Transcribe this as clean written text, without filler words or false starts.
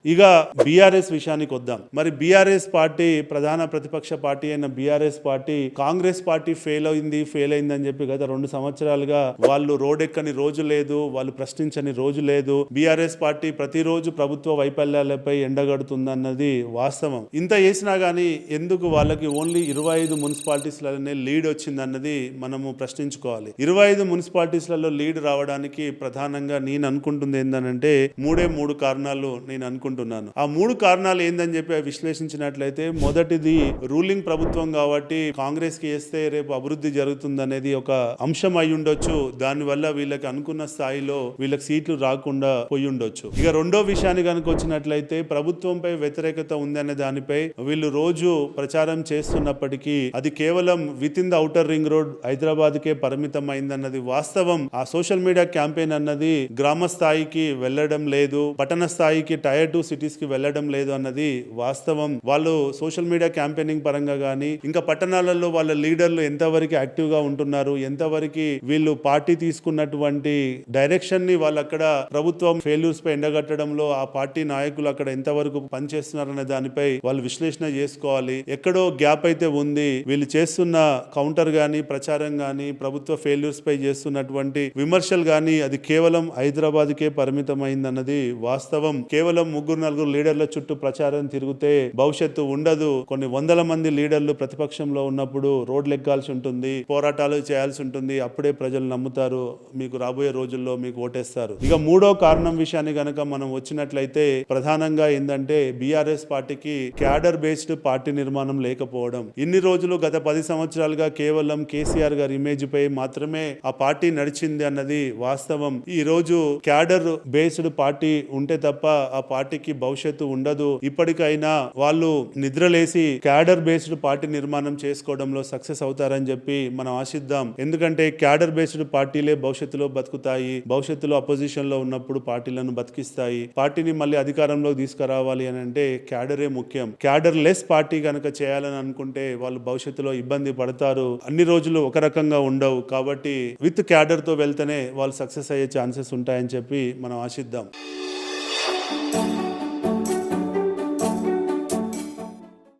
ఇక బీఆర్ఎస్ విషయానికి వద్దాం. మరి బీఆర్ఎస్ పార్టీ ప్రధాన ప్రతిపక్ష పార్టీ అయిన BRS party Congress party fail అయిందని చెప్పి గత 2 సంవత్సరాలుగా వాళ్ళు రోడ్డెక్కని రోజు లేదు, వాళ్ళు ప్రశ్నించని రోజు లేదు. బీఆర్ఎస్ పార్టీ ప్రతిరోజు ప్రభుత్వ వైఫల్యాలపై ఎండగడుతుందన్నది వాస్తవం. ఇంత చేసినా గానీ ఎందుకు వాళ్ళకి ఓన్లీ 25 మున్సిపాలిటీస్లలోనే లీడ్ వచ్చిందన్నది మనము ప్రశ్నించుకోవాలి. 25 మున్సిపాలిటీస్లలో లీడ్ రావడానికి ప్రధానంగా నేను అనుకుంటుంది ఏంటంటే 3 కారణాలు నేను అనుకుంటున్నాను. ఆ 3 కారణాలు ఏందని చెప్పి విశ్లేషించినట్లయితే, మొదటిది రూలింగ్ ప్రభుత్వం కాబట్టి కాంగ్రెస్ కి వేస్తే రేపు అభివృద్ధి జరుగుతుందనేది ఒక అంశం అయి ఉండొచ్చు. దానివల్ల వీళ్ళకి అనుకున్న స్థాయిలో వీళ్ళకి సీట్లు రాకుండా పోయి ఉండొచ్చు. ఇక రెండో విషయాన్ని కనుక వచ్చినట్లయితే, ప్రభుత్వంపై వ్యతిరేకత ఉందనే దానిపై వీళ్ళు రోజు ప్రచారం చేస్తున్నప్పటికీ అది కేవలం within the outer ring road Hyderabad కే పరిమితం అయిందన్నది వాస్తవం. ఆ సోషల్ మీడియా క్యాంపెయిన్ అన్నది గ్రామ స్థాయికి వెళ్లడం లేదు, పట్టణ స్థాయికి టైర్ 2 సిటీస్ కి వెళ్లడం లేదు అన్నది వాస్తవం. వాళ్ళు సోషల్ మీడియా క్యాంపెయినింగ్ పరంగా గానీ, ఇంకా పట్టణాలలో వాళ్ళ లీడర్లు ఎంతవరకు యాక్టివ్ గా ఉంటున్నారు, ఎంతవరకు వీళ్ళు పార్టీ తీసుకున్నటువంటి డైరెక్షన్ ని వాళ్ళు అక్కడ ప్రభుత్వం ఫెయిల్యూర్స్ పై ఎండగట్టడంలో ఆ పార్టీ నాయకులు అక్కడ ఎంతవరకు పనిచేస్తున్నారనే దానిపై వాళ్ళు విశ్లేషణ చేసుకోవాలి. ఎక్కడో గ్యాప్ అయితే ఉంది. వీళ్ళు చేస్తున్న కౌంటర్ గానీ, ప్రచారం గానీ, ప్రభుత్వ ఫెయిల్యూర్స్ పై చేస్తున్నటువంటి విమర్శలు గానీ అది కేవలం హైదరాబాద్ కే పరిమితమైందన్నది వాస్తవం. కేవలం 3-4 లీడర్ల చుట్టూ ప్రచారం తిరిగితే భవిష్యత్తు ఉండదు. కొన్ని వందల మంది లీడర్లు ప్రతిపక్షంలో ఉన్నప్పుడు రోడ్లు ఎక్కాల్సి ఉంటుంది, పోరాటాలు చేయాల్సి ఉంటుంది. అప్పుడే ప్రజలు నమ్ముతారు, మీకు రాబోయే రోజుల్లో మీకు ఓటేస్తారు. ఇక 3వ కారణం విషయాన్ని గనక మనం వచ్చినట్లయితే, ప్రధానంగా ఏంటంటే బీఆర్ఎస్ పార్టీకి క్యాడర్ బేస్డ్ పార్టీ నిర్మాణం లేకపోవడం. ఇన్ని రోజులు గత 10 సంవత్సరాలుగా కేవలం కేసీఆర్ గారి ఇమేజ్ పై మాత్రమే ఆ పార్టీ నడిచింది అన్నది వాస్తవం. ఈ రోజు క్యాడర్ బేస్డ్ పార్టీ ఉంటే తప్ప ఆ పార్టీకి భవిష్యత్తు ఉండదు. ఇప్పటికైనా వాళ్ళు నిద్రలేసి క్యాడర్ బేస్డ్ పార్టీ నిర్మాణం చేసుకోవడంలో సక్సెస్ అవుతారని చెప్పి మనం ఆశిద్దాం. ఎందుకంటే క్యాడర్ బేస్డ్ పార్టీలే భవిష్యత్తులో బతుకుతాయి. భవిష్యత్తులో అపోజిషన్ లో ఉన్నప్పుడు పార్టీలను బతికిస్తాయి. పార్టీని మళ్ళీ అధికారంలోకి తీసుకురావాలి అని అంటే క్యాడరే ముఖ్యం. క్యాడర్ లెస్ పార్టీ కనుక చేయాలని అనుకుంటే వాళ్ళు భవిష్యత్తులో ఇబ్బంది పడతారు. అన్ని రోజులు ఒక రకంగా ఉండవు. కాబట్టి విత్ క్యాడర్ తో వెళ్తేనే వాళ్ళు సక్సెస్ అయ్యే ఛాన్సెస్ ఉంటాయని చెప్పి మనం ఆశిద్దాం.